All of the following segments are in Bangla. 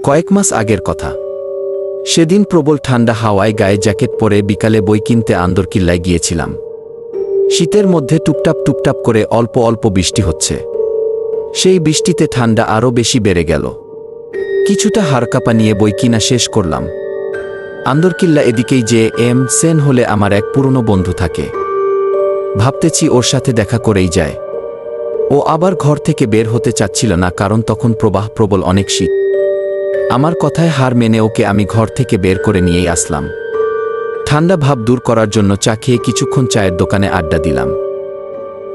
কয়েক মাস আগের কথা। সেদিন প্রবল ঠান্ডা হাওয়ায় গায়ে জ্যাকেট পরে বিকালে বই কিনতে আন্দরকিল্লায় গিয়েছিলাম। শীতের মধ্যে টুপটাপ টুপটাপ করে অল্প অল্প বৃষ্টি হচ্ছে। সেই বৃষ্টিতে ঠান্ডা আরও বেশি বেড়ে গেল। কিছুটা হাড়কাঁপা নিয়ে বই কিনা শেষ করলাম। আন্দরকিল্লা এদিকেই যে এম সেন হলে আমার এক পুরনো বন্ধু থাকে। ভাবতেছি ওর সাথে দেখা করেই যায়। ও আবার ঘর থেকে বের হতে চাচ্ছিল না, কারণ তখন প্রবল অনেক শীত। আমার কথায় হার মেনে ওকে আমি ঘর থেকে বের করে নিয়েই আসলাম। ঠান্ডা ভাব দূর করার জন্য চা খেয়ে কিছুক্ষণ চায়ের দোকানে আড্ডা দিলাম।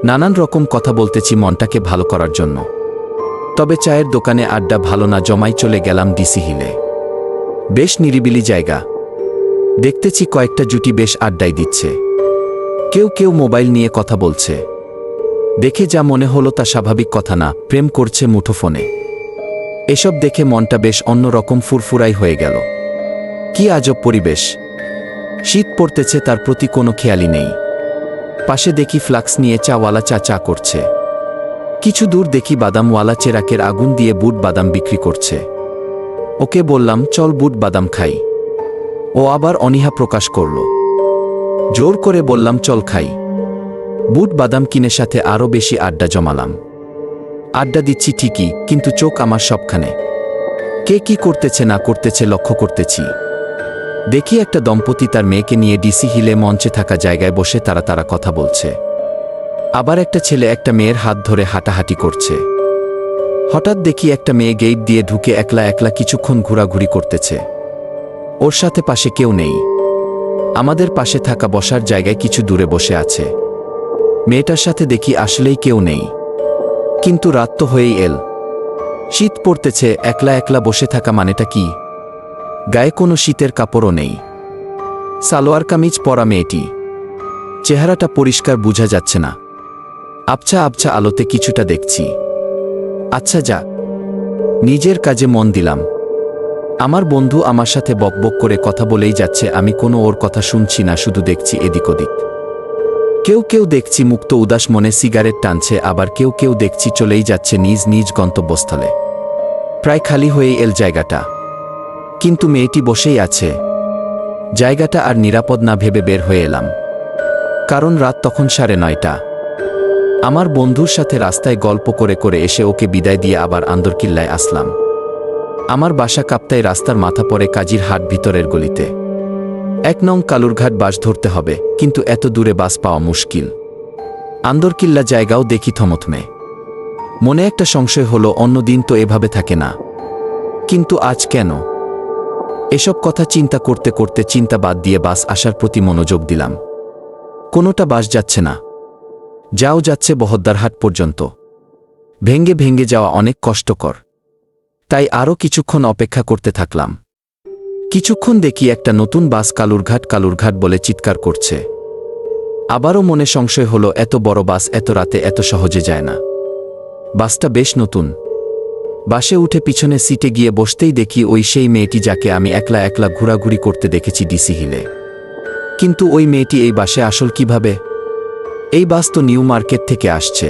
নানান রকম কথা বলতেছি মনটাকে ভালো করার জন্য। তবে চায়ের দোকানে আড্ডা ভালো না জমাই চলে গেলাম ডিসি হিলে। বেশ নিরিবিলি জায়গা। দেখতেছি কয়েকটা জুটি বেশ আড্ডাই দিচ্ছে। কেউ কেউ মোবাইল নিয়ে কথা বলছে। দেখে যা মনে হলো তা স্বাভাবিক কথা না, প্রেম করছে মুঠোফোনে। এসব দেখে মনটা বেশ অন্যরকম ফুরফুরাই হয়ে গেল। কি আজব পরিবেশ। শীত পড়তেছে, তার প্রতি কোনো খেয়ালই নেই। পাশে দেখি ফ্লাক্স নিয়ে চাওয়ালা চা করছে। কিছু দূর দেখি বাদামওয়ালা চেরাকের আগুন দিয়ে বুট বাদাম বিক্রি করছে। ওকে বললাম, চল বুট বাদাম খাই। ও আবার অনীহা প্রকাশ করল। জোর করে বললাম, চল খাই। বুট বাদাম কিনে সাথে আরও বেশি আড্ডা জমালাম। আড্ডা দিচ্ছি ঠিকই, কিন্তু চোখ আমার সবখানে। কে কি করতেছে না করতেছে লক্ষ্য করতেছি। দেখি একটা দম্পতি তার মেয়েকে নিয়ে ডিসি হিলে মঞ্চে থাকা জায়গায় বসে তারা কথা বলছে। আবার একটা ছেলে একটা মেয়ের হাত ধরে হাঁটাহাঁটি করছে। হঠাৎ দেখি একটা মেয়ে গেট দিয়ে ঢুকে একলা একলা কিছুক্ষণ ঘোরাঘুরি করতেছে। ওর সাথে পাশে কেউ নেই। আমাদের পাশে থাকা বসার জায়গায় কিছু দূরে বসে আছে। মেয়েটার সাথে দেখি আসলেই কেউ নেই। কিন্তু রাত তো হয়েই এল। শীত পড়তেছে, একলা একলা বসে থাকা মানেটা কি? গায়ে কোনো শীতের কাপড়ও নেই। সালোয়ার কামিজ পরা মেয়েটি। চেহারাটা পরিষ্কার বোঝা যাচ্ছে না। আবছা আবছা আলোতে কিছুটা দেখছি। আচ্ছা যা, নিজের কাজে মন দিলাম। আমার বন্ধু আমার সাথে বকবক করে কথা বলেই যাচ্ছে, আমি কোনো ওর কথা শুনছি না, শুধু দেখছি এদিক ওদিক। কেউ কেউ দেখছি মুক্ত উদাস মনে সিগারেট টানছে, আবার কেউ কেউ দেখছি চলেই যাচ্ছে নিজ নিজ গন্তব্যস্থলে। প্রায় খালি হয়েই এল জায়গাটা। কিন্তু মেয়েটি বসেই আছে। জায়গাটা আর নিরাপদ না ভেবে বের হয়ে এলাম। কারণ রাত তখন 9:30। আমার বন্ধুর সাথে রাস্তায় গল্প করে করে এসে ওকে বিদায় দিয়ে আবার আন্দরকিল্লায় আসলাম। আমার বাসা কাপ্তাই রাস্তার মাথা পড়ে কাজীর হাট ভিতরের গলিতে। 1 নং কালুরঘাট বাস ধরতে হবে, কিন্তু এত দূরে বাস পাওয়া মুশকিল। আন্দরকিল্লা জায়গাও দেখি থমথমে। মনে একটা সংশয় হলো, অন্যদিন তো এভাবে থাকে না, কিন্তু আজ কেন? এসব কথা চিন্তা করতে করতে চিন্তা বাদ দিয়ে বাস আসার প্রতি মনোযোগ দিলাম। কোনোটা বাস যাচ্ছে না। যাও যাচ্ছে বহদ্দারহাট পর্যন্ত। ভেঙ্গে ভেঙ্গে যাওয়া অনেক কষ্টকর। তাই আরও কিছুক্ষণ অপেক্ষা করতে থাকলাম। কিছুক্ষণ দেখি একটা নতুন বাস কালুরঘাট বলে চিৎকার করছে। আবারও মনে সংশয় হলো, এত বড় বাস এত রাতে এত সহজে যায় না। বাসটা বেশ নতুন। বাসে উঠে পিছনে সিটে গিয়ে বসতেই দেখি ওই সেই মেয়েটি যাকে আমি একলা একলা ঘোরাঘুরি করতে দেখেছি ডিসি হিলে। কিন্তু ওই মেয়েটি এই বাসে আসল কিভাবে? এই বাস তো নিউ মার্কেট থেকে আসছে।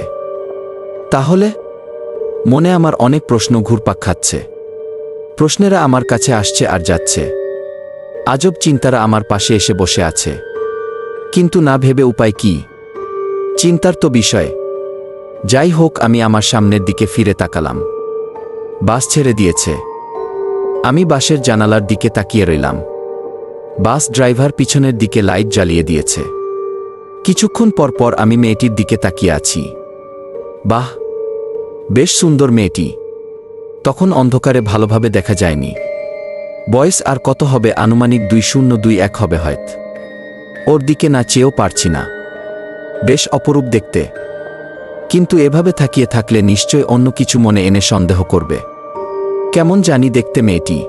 তাহলে? মনে আমার অনেক প্রশ্ন ঘুরপাক খাচ্ছে। প্রশ্নেরা আমার কাছে আসছে আর যাচ্ছে। আজব চিন্তারা আমার পাশে এসে বসে আছে। কিন্তু না ভেবে উপায় কি? চিন্তার তো বিষয়। যাই হোক, আমি আমার সামনের দিকে ফিরে তাকালাম। বাস ছেড়ে দিয়েছে। আমি বাসের জানালার দিকে তাকিয়ে রইলাম। বাস ড্রাইভার পিছনের দিকে লাইট জ্বালিয়ে দিয়েছে। কিছুক্ষণ পর আমি মেয়েটির দিকে তাকিয়ে আছি। বাহ, বেশ সুন্দর মেয়েটি। তখন অন্ধকারে ভালোভাবে দেখা যায়নি। বয়স আর কত হবে, আনুমানিক 2021 হবে হয়তো। ওর দিকে না চেয়েও পারছি না। বেশ অপরূপ দেখতে। কিন্তু এভাবে তাকিয়ে থাকলে নিশ্চয় অন্য কিছু মনে এনে সন্দেহ করবে। কেমন জানি দেখতে মেয়েটি।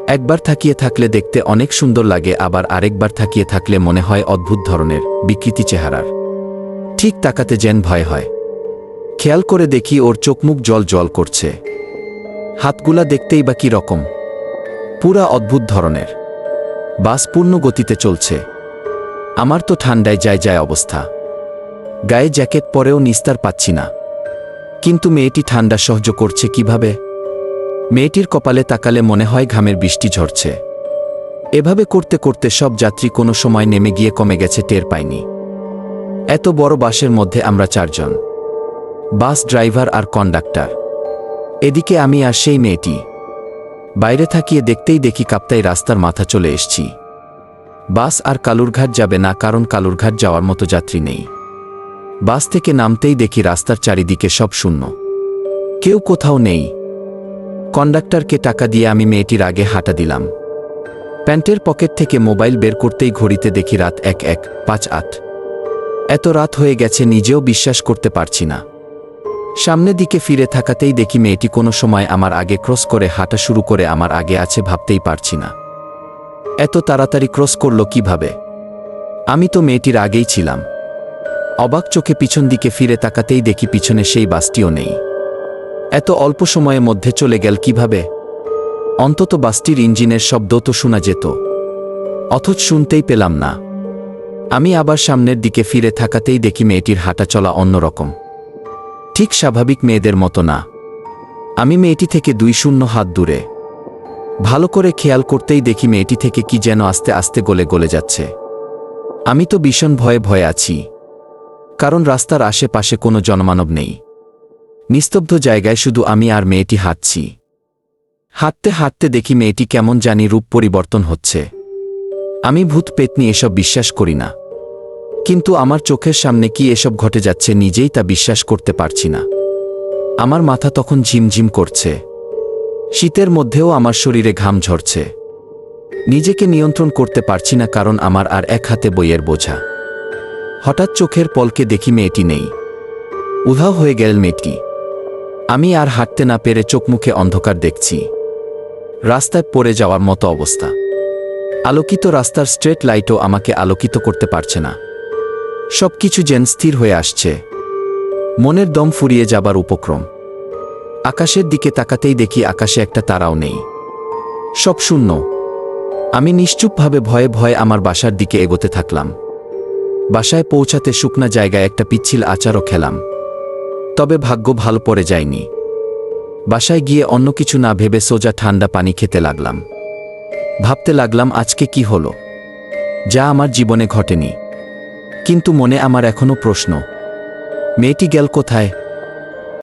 একবার তাকিয়ে থাকলে দেখতে অনেক সুন্দর লাগে, আবার আরেকবার তাকিয়ে থাকলে মনে হয় অদ্ভুত ধরনের বিকৃতি চেহারার। ঠিক তাকাতে যেন ভয় হয়। খেয়াল করে দেখি ওর চোখমুখ জল জল করছে। হাতগুলা দেখতেই বা কি রকম, পুরা অদ্ভুত ধরনের। বাস পূর্ণ গতিতে চলছে। আমার তো ঠান্ডায় যায় অবস্থা। গায়ে জ্যাকেট পরেও নিস্তার পাচ্ছি না। কিন্তু মেয়েটি ঠান্ডা সহ্য করছে কিভাবে? মেয়েটির কপালে তাকালে মনে হয় ঘামের বৃষ্টি ঝরছে। এভাবে করতে করতে সব যাত্রী কোনো সময় নেমে গিয়ে কমে গেছে, টের পায়নি। এত বড় বাসের মধ্যে আমরা 4 জন, বাস ড্রাইভার আর কন্ডাক্টর। এদিকে আমি আর সেই মেয়েটি। বাইরে থাকিয়ে দেখতেই দেখি কাপ্তাই রাস্তার মাথা চলে এসছি। বাস আর কালুরঘাট যাবে না, কারণ কালুরঘাট যাওয়ার মতো যাত্রী নেই। বাস থেকে নামতেই দেখি রাস্তার চারিদিকে সব শূন্য, কেউ কোথাও নেই। কন্ডাক্টরকে টাকা দিয়ে আমি মেয়েটির আগে হাঁটা দিলাম। প্যান্টের পকেট থেকে মোবাইল বের করতেই ঘড়িতে দেখি রাত 1:58। এত রাত হয়ে গেছে নিজেও বিশ্বাস করতে পারছি না। সামনের দিকে ফিরে থাকাতেই দেখি মেয়েটি কোনো সময় আমার আগে ক্রস করে হাঁটা শুরু করে আমার আগে আছে, ভাবতেই পারছি না এত তাড়াতাড়ি ক্রস করলো কিভাবে। আমি তো মেয়েটির আগেই ছিলাম। অবাক চোখে পিছন দিকে ফিরে তাকাতেই দেখি পিছনে সেই বাসটিও নেই। এত অল্প সময়ের মধ্যে চলে গেল কিভাবে? অন্তত বাসটির ইঞ্জিনের শব্দ তো শোনা যেত, অথচ শুনতেই পেলাম না। আমি আবার সামনের দিকে ফিরে থাকাতেই দেখি মেয়েটির হাঁটা চলা অন্যরকম, ঠিক স্বাভাবিক মেয়েদের মতো না। আমি মেয়েটি থেকে 2 হাত দূরে। ভালো করে খেয়াল করতেই দেখি মেয়েটি থেকে কি যেন আস্তে আস্তে গলে গলে যাচ্ছে। আমি তো ভীষণ ভয়ে ভয়ে আছি, কারণ রাস্তার আশেপাশে কোনো জনমানব নেই। নিস্তব্ধ জায়গায় শুধু আমি আর মেয়েটি হাঁটছি। হাঁটতে হাঁটতে দেখি মেয়েটি কেমন জানি রূপ পরিবর্তন হচ্ছে। আমি ভূত পেতনি এসব বিশ্বাস করি না, কিন্তু আমার চোখের সামনে কি এসব ঘটে যাচ্ছে নিজেই তা বিশ্বাস করতে পারছি না। আমার মাথা তখন ঝিমঝিম করছে, শীতের মধ্যেও আমার শরীরে ঘাম ঝরছে। নিজেকে নিয়ন্ত্রণ করতে পারছি না, কারণ আমার আর এক হাতে বইয়ের বোঝা। হঠাৎ চোখের পলকে দেখি মেয়েটি নেই, উধাও হয়ে গেল মেয়েটি। আমি আর হাঁটতে না পেরে চোখমুখে অন্ধকার দেখছি। রাস্তায় পড়ে যাওয়ার মতো অবস্থা। আলোকিত রাস্তার স্ট্রিট লাইটও আমাকে আলোকিত করতে পারছে না। সবকিছু যেন স্থির হয়ে আসছে, মনের দম ফুরিয়ে যাবার উপক্রম। আকাশের দিকে তাকাতেই দেখি আকাশে একটা তারাও নেই, সব শূন্য। আমি নিশ্চুপভাবে ভয়ে ভয়ে আমার বাসার দিকে এগোতে থাকলাম। বাসায় পৌঁছাতে শুকনা জায়গায় একটা পিচ্ছিল আচারও খেলাম, তবে ভাগ্য ভালো পড়ে যায়নি। বাসায় গিয়ে অন্য কিছু না ভেবে সোজা ঠান্ডা পানি খেতে লাগলাম। ভাবতে লাগলাম আজকে কি হলো, যা আমার জীবনে ঘটেনি। কিন্তু মনে আমার এখনো প্রশ্ন, মেয়েটি গেল কোথায়?